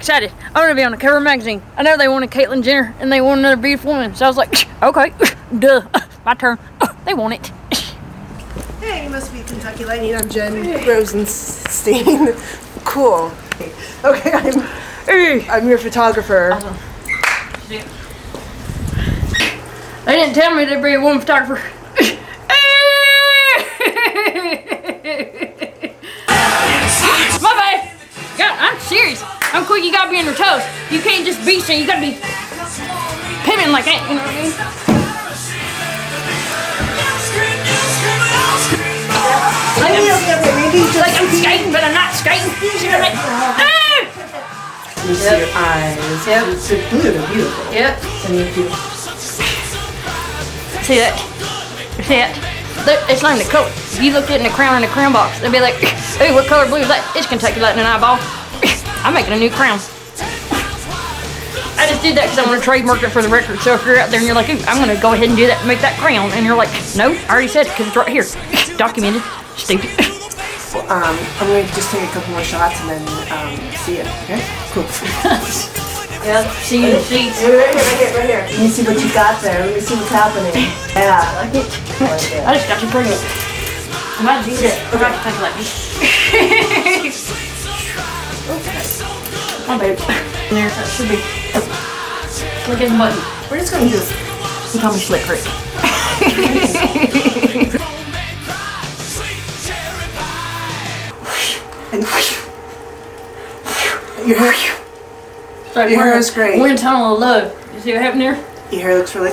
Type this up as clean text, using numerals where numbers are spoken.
excited. I want to be on the cover of a magazine. I know they wanted Caitlyn Jenner and they want another beautiful woman. So I was like, okay, duh, my turn. They want it. Hey, you must be Kentucky Lightning. I'm Jen Rosenstein. Cool. Okay, I'm your photographer. Awesome. They didn't tell me there'd be a woman photographer. My bad. God, I'm serious. I'm quick. You gotta be on your toes. You can't just be so. You gotta be pivoting like that. You know what I mean? Like I'm skating, but I'm not skating. You know what I mean? You see your eyes. Yep. It's blue. They're beautiful. Yep. And you do. See that? See that? It's not even the color. If you looked at it in the crown box, they'd be like, hey, what color blue is that? It's Kentucky Lightning eyeball. I'm making a new crown. I just did that because I want to trademark it for the record. So if you're out there and you're like, ooh, I'm going to go ahead and do that and make that crown. And you're like, no, I already said it because it's right here. Documented. Stupid. I'm going to just take a couple more shots and then see it. Okay? Cool. Yeah, see you in the seats. Right here. Let me see what you got there. Let me see what's happening. Yeah. I like it. I just got you pregnant. I'm about to do that. I'm about to take it like this. My baby. There, that should be. Click his button. We're just going to do this. He called me Slick Rick. Your hair. Your hair is great. Wind tunnel of love. You see what happened there? Your hair looks really